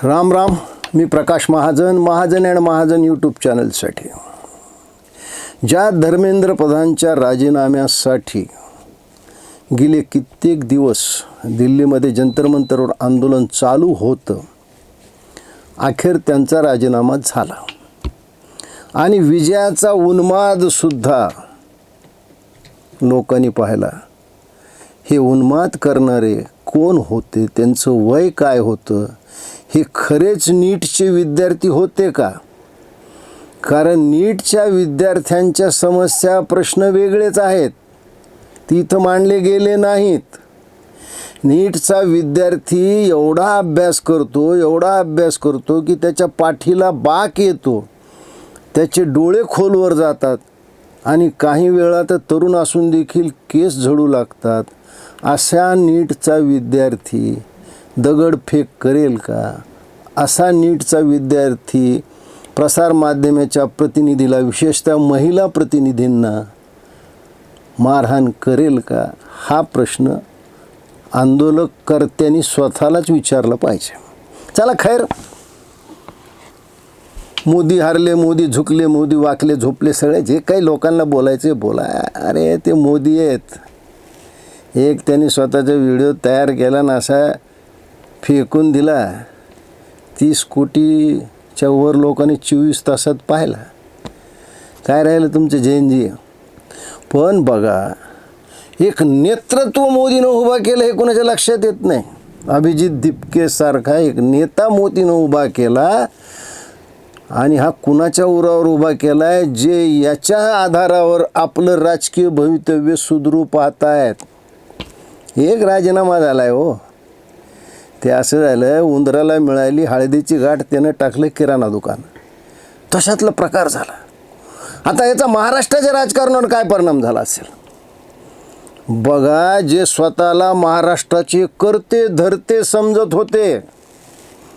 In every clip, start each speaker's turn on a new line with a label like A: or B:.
A: राम राम. मी Prakash Mahajan, Mahajan and Mahajan YouTube चॅनलसाठी. ज्या धर्मेंद्र प्रधानच्या राजीनाम्यासाठी गेले कित्येक दिवस दिल्लीमध्ये जंतर मंतरवर आंदोलन चालू होतं, अखेर त्यांचा राजीनामा झाला आणि विजयाचा उन्मादसुद्धा लोकांनी पाहिला. हे उन्माद करणारे कोण होते, त्यांचं वय काय होतं, हे खरेच नीटचे विद्यार्थी होते का? कारण नीटच्या विद्यार्थ्यांच्या समस्या प्रश्न वेगळेच आहेत, ती इथं मांडले गेले नाहीत. नीटचा विद्यार्थी एवढा अभ्यास करतो की त्याच्या पाठीला बाक येतो, त्याचे डोळे खोलवर जातात आणि काही वेळा तर तरुण असून देखील केस झडू लागतात. अशा नीटचा विद्यार्थी दगडफेक करेल का? असा नीटचा विद्यार्थी प्रसारमाध्यमाच्या प्रतिनिधीला, विशेषतः महिला प्रतिनिधींना मारहाण करेल का? हा प्रश्न आंदोलनकर्त्यांनी स्वतःलाच विचारला पाहिजे. चला खैर, मोदी हारले, मोदी झुकले, मोदी वाकले झोपले, सगळे जे काही लोकांना बोलायचे बोला. अरे ते मोदी आहेत. एक त्यांनी स्वतःचा व्हिडिओ तयार केला ना, असा फेकून दिला. 30 कोटीच्या वर लोकांनी 24 तासात पाहिला. काय राहिलं तुमचं जैनजी? पण बघा, एक नेतृत्व मोदीनं उभा केलं हे कोणाच्या लक्षात येत नाही. अभिजित दिपकेसारखा एक नेता मोदीनं उभा केला आणि हा कुणाच्या उरावर उभा केला आहे, जे याच्या आधारावर आपलं राजकीय भवितव्य सुधरू पाहतायत. एक राजीनामा झाला आहे हो. ते असं झालं, उंदराला मिळाली हळदीची गाठ, त्यानं टाकलं किराणा दुकान, तशातला प्रकार झाला. आता याचा महाराष्ट्राच्या राजकारणावर काय परिणाम झाला असेल बघा. जे स्वतःला महाराष्ट्राचे करते धरते समजत होते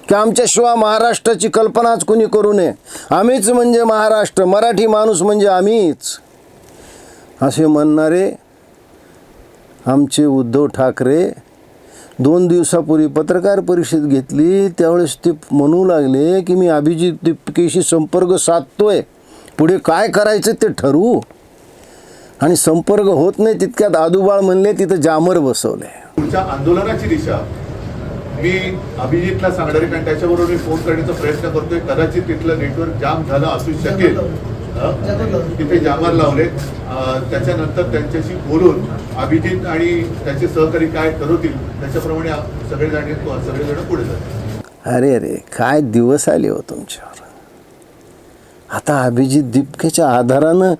A: की आमच्याशिवाय महाराष्ट्राची कल्पनाच कोणी करू नये, आम्हीच म्हणजे महाराष्ट्र, मराठी माणूस म्हणजे आम्हीच, असे म्हणणारे आमचे उद्धव ठाकरे 2 दिवसापूर्वी पत्रकार परिषद घेतली. त्यावेळेस ते म्हणू लागले की मी अभिजित दिपकेशी संपर्क साधतोय, पुढे काय करायचं ते ठरवू. आणि संपर्क होत नाही तितक्यात आदूबाळ म्हणले तिथं जामर बसवले.
B: पुढच्या आंदोलनाची दिशा मी अभिजितला सांगणार आहे, कारण त्याच्याबरोबर मी फोन करण्याचा प्रयत्न करतोय. कदाचित तिथलं नेटवर्क जाम झालं असू शकेल, तिथे जामर लावले. त्याच्यानंतर त्यांच्याशी बोलून अभिजित आणि त्याचे सहकारी काय ठरवतील त्याच्याप्रमाणे सगळेजण पुढे जातील.
A: अरे अरे, काय दिवस आले हो तुमच्यावर. आता अभिजित दिपकेच्या आधारानं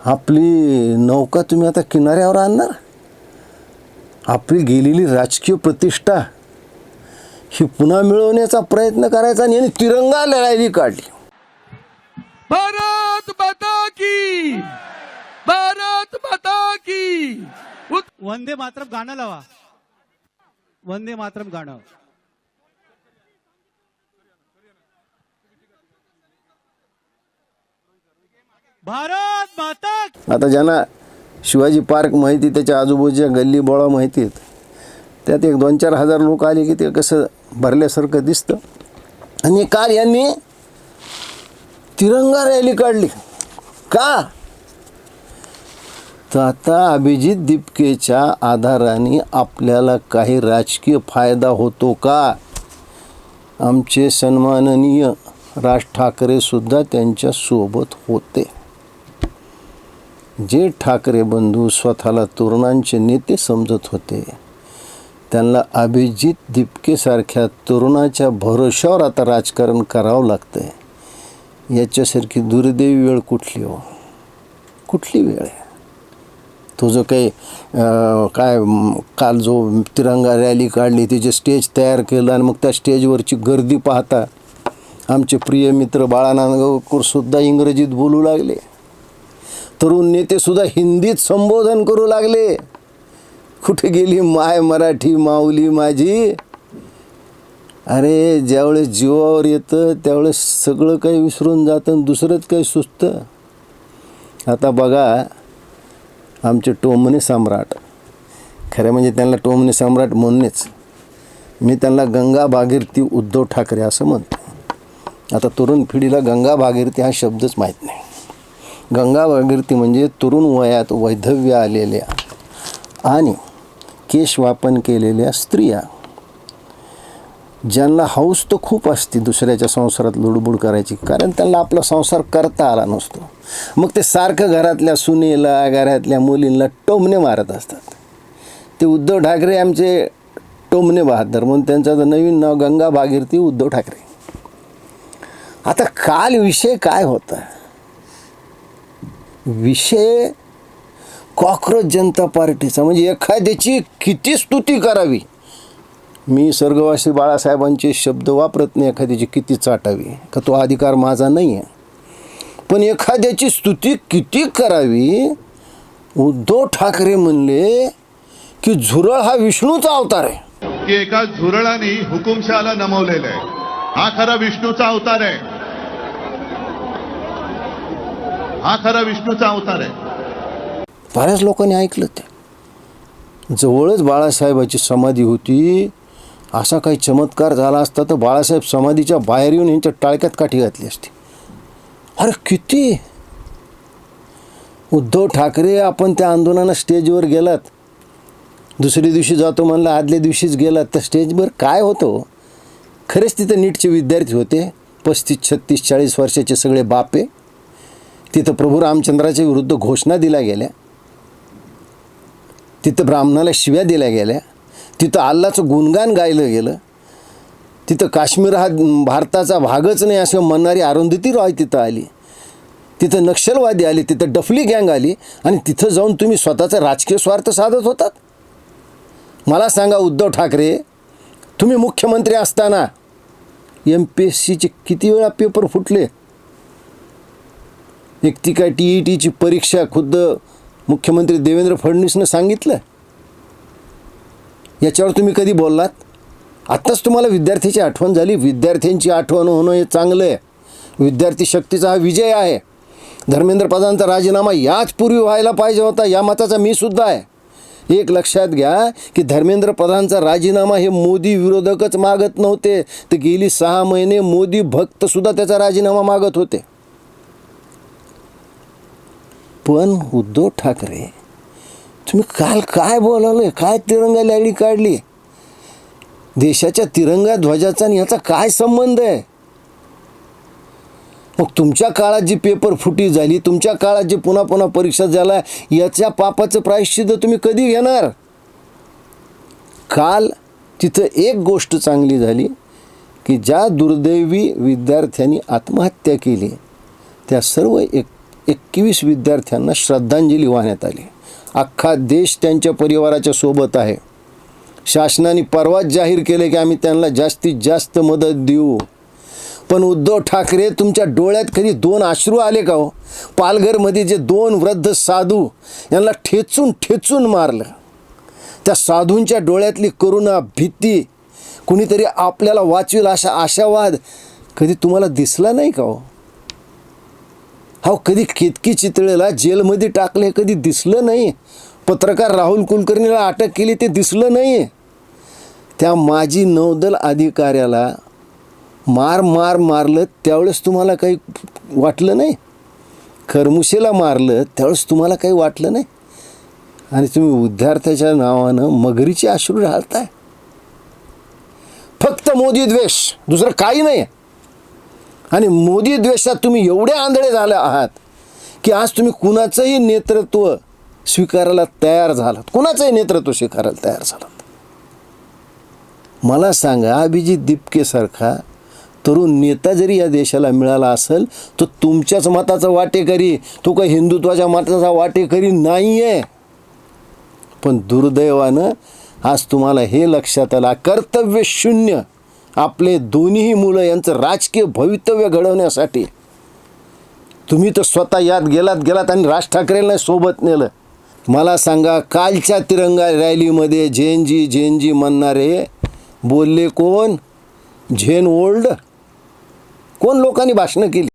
A: आपली नौका तुम्ही आता किनाऱ्यावर आणणार. आपली गेलेली राजकीय प्रतिष्ठा ही पुन्हा मिळवण्याचा प्रयत्न करायचा आणि यांनी तिरंगा लढाई काढली.
C: भारत माता की, भारत माता की.
D: वंदे मातरम गाणं लावा. वंदे मातरम गाणं. भारत माता.
A: आता ज्यांना शिवाजी पार्क माहिती, त्याच्या आजूबाजूच्या गल्ली बोळा माहिती आहेत, त्यात एक 2-4 हजार लोक आले की ते कसं भरल्यासारखं दिसतं. आणि काल यांनी तिरंगा रॅली काढली का? तर आता अभिजित दिपकेच्या आधाराने आपल्याला काही राजकीय फायदा होतो का? आमचे सन्माननीय राज ठाकरेसुद्धा त्यांच्या सोबत होते. जे ठाकरे बंधू स्वतःला तरुणांचे नेते समजत होते, त्यांना अभिजित दिपकेसारख्या तरुणाच्या भरोश्यावर आता राजकारण करावं लागतं आहे. याच्यासारखी दुर्दैवी वेळ कुठली हो? कुठली वेळ आहे? तो जो काही काल जो तिरंगा रॅली काढली, त्याचे स्टेज तयार केलं आणि मग त्या स्टेजवरची गर्दी पाहता आमचे प्रिय मित्र बाळा नांदगावकरसुद्धा इंग्रजीत बोलू लागले. तरुण नेतेसुद्धा हिंदीत संबोधन करू लागले. कुठे गेली माय मराठी माऊली माझी? अरे, ज्यावेळेस जीवावर येतं त्यावेळेस सगळं काही विसरून जातं आणि दुसरंच काही सुचतं. आता बघा, आमचे टोमणे सम्राट, खरं म्हणजे त्यांना टोमणे सम्राट म्हणूनच, मी त्यांना गंगा भागीरथी उद्धव ठाकरे असं म्हणतो. आता तरुण पिढीला गंगा भागीरथी हा शब्दच माहीत नाही. गंगा भागीरथी म्हणजे तरुण वयात वैधव्य आलेल्या आणि केशवापन केलेल्या स्त्रिया, ज्यांना हौस तर खूप असते दुसऱ्याच्या संसारात लुडबुड करायची, कारण त्यांना आपला संसार करता आला नसतो. मग ते सारखं घरातल्या सुनेला, घरातल्या मुलींना टोमणे मारत असतात. ते उद्धव ठाकरे आमचे टोमणे बहादर, म्हणून त्यांचं नवीन नाव गंगा भागीरथी उद्धव ठाकरे. आता काल विषय काय होता? विषय कॉक्रोच जनता पार्टीचा, म्हणजे एखाद्याची किती स्तुती करावी. मी स्वर्गवासी बाळासाहेबांचे शब्द वापरत नाही, एखाद्याची किती चाटावी, का तो अधिकार माझा नाही आहे. पण एखाद्याची स्तुती किती करावी. उद्धव ठाकरे म्हणले की झुरळ हा विष्णूचा अवतार आहे.
B: की एका झुरळाने हुकुमशहाला नमवलेलं आहे. हा खरा विष्णूचा अवतार आहे. हा खरा विष्णूचा अवतार आहे.
A: बऱ्याच लोकांनी ऐकलं ते. जवळच बाळासाहेबाची समाधी होती. असा काही चमत्कार झाला असता तर बाळासाहेब समाधीच्या बाहेर येऊन यांच्या टाळक्यात काठी घातली असती. अरे किती उद्धव ठाकरे, आपण त्या आंदोलनाला स्टेजवर गेलात, दुसऱ्या दिवशी जातो म्हणलं, आदल्या दिवशीच गेलात, तर स्टेजवर काय होतं? खरेच तिथं नीटचे विद्यार्थी होते, 35, 36, 40 वर्षाचे सगळे बापे. तिथं प्रभू रामचंद्राच्या विरुद्ध घोषणा दिल्या गेल्या, तिथं ब्राह्मणाला शिव्या दिल्या गेल्या, तिथं अल्लाचं गुणगान गायलं गेलं, तिथं काश्मीर हा भारताचा भागच नाही असं म्हणणारी अरुंधती रॉय तिथं आली, तिथं नक्षलवादी आली, तिथं डफली गँग आली, आणि तिथं जाऊन तुम्ही स्वतःचा राजकीय स्वार्थ साधत होतात. मला सांगा उद्धव ठाकरे, तुम्ही मुख्यमंत्री असताना MPSCचे किती वेळा पेपर फुटले? एक ती काय TETची परीक्षा खुद्द मुख्यमंत्री देवेंद्र फडणवीसनं सांगितलं. याच्यावर तुम्ही कधी बोललात? आत्ताच तुम्हाला विद्यार्थ्याची आठवण झाली. विद्यार्थ्यांची आठवण होणं हे चांगलं आहे. विद्यार्थी शक्तीचा हा विजय आहे. धर्मेंद्र प्रधानचा राजीनामा याच पूर्वी व्हायला पाहिजे होता, या मताचा मी सुद्धा आहे. एक लक्षात घ्या की धर्मेंद्र प्रधानचा राजीनामा हे मोदी विरोधकच मागत नव्हते, तर गेली 6 महिने मोदी भक्तसुद्धा त्याचा राजीनामा मागत होते. पण उद्धव ठाकरे, तुम्ही काल काय बोलावलं? काय तिरंगा लॅडी काढली? देशाच्या तिरंगा ध्वजाचा आणि याचा काय संबंध आहे? मग तुमच्या काळात जी पेपर फुटी झाली, तुमच्या काळात जे पुन्हा पुन्हा परीक्षा झाल्या, याच्या पापाचं प्रायश्चित्त तुम्ही कधी घेणार? काल तिथं एक गोष्ट चांगली झाली की ज्या दुर्दैवी विद्यार्थ्यांनी आत्महत्या केली त्या सर्व 21 विद्यार्थ्यांना श्रद्धांजली वाहण्यात आली. अख्खा देश त्यांच्या परिवाराच्या सोबत आहे. शासनाने परवाच जाहीर केले की आम्ही त्यांना जास्तीत जास्त मदत देऊ. पण उद्धव ठाकरे, तुमच्या डोळ्यात कधी 2 अश्रू आले का हो? पालघरमध्ये जे 2 वृद्ध साधू यांना ठेचून ठेचून मारलं, त्या साधूंच्या डोळ्यातली करुणा, भीती, कुणीतरी आपल्याला वाचवेल असा आशावाद कधी तुम्हाला दिसला नाही का हो? कधी केतकी चितळेला जेलमध्ये टाकले कधी दिसलं नाही? पत्रकार राहुल कुलकर्णीला अटक केली ते दिसलं नाही? त्या माजी नौदल अधिकाऱ्याला मारलं त्यावेळेस तुम्हाला काही वाटलं नाही? खरमुशेला मारलं त्यावेळेस तुम्हाला काही वाटलं नाही? आणि तुम्ही विद्यार्थ्याच्या नावानं मगरीचे अश्रू ढाळताय. फक्त मोदी द्वेष, दुसरं काही नाही. आणि मोदी द्वेषात तुम्ही एवढे आंधळे झाले आहात की आज तुम्ही कुणाचंही नेतृत्व स्वीकारायला तयार झालात. कुणाचंही नेतृत्व स्वीकारायला तयार झालात. मला सांगा, अभिजित दिपकेसारखा तरुण नेता जरी या देशाला मिळाला असेल तर तुमच्याच मताचा वाटेकरी, तो काही हिंदुत्वाच्या मताचा वाटेकरी नाही आहे. पण दुर्दैवानं आज तुम्हाला हे लक्षात आलं, कर्तव्य शून्य आपले दोन्ही मुलं यांचं राजकीय भवितव्य घडवण्यासाठी तुम्ही तर स्वतः यात गेलात आणि राज ठाकरेंना सोबत नेलं. मला सांगा, कालच्या तिरंगा रॅलीमध्ये झेनजी म्हणणारे बोलले कोण? Gen old? कोण लोकांनी भाषणं केली?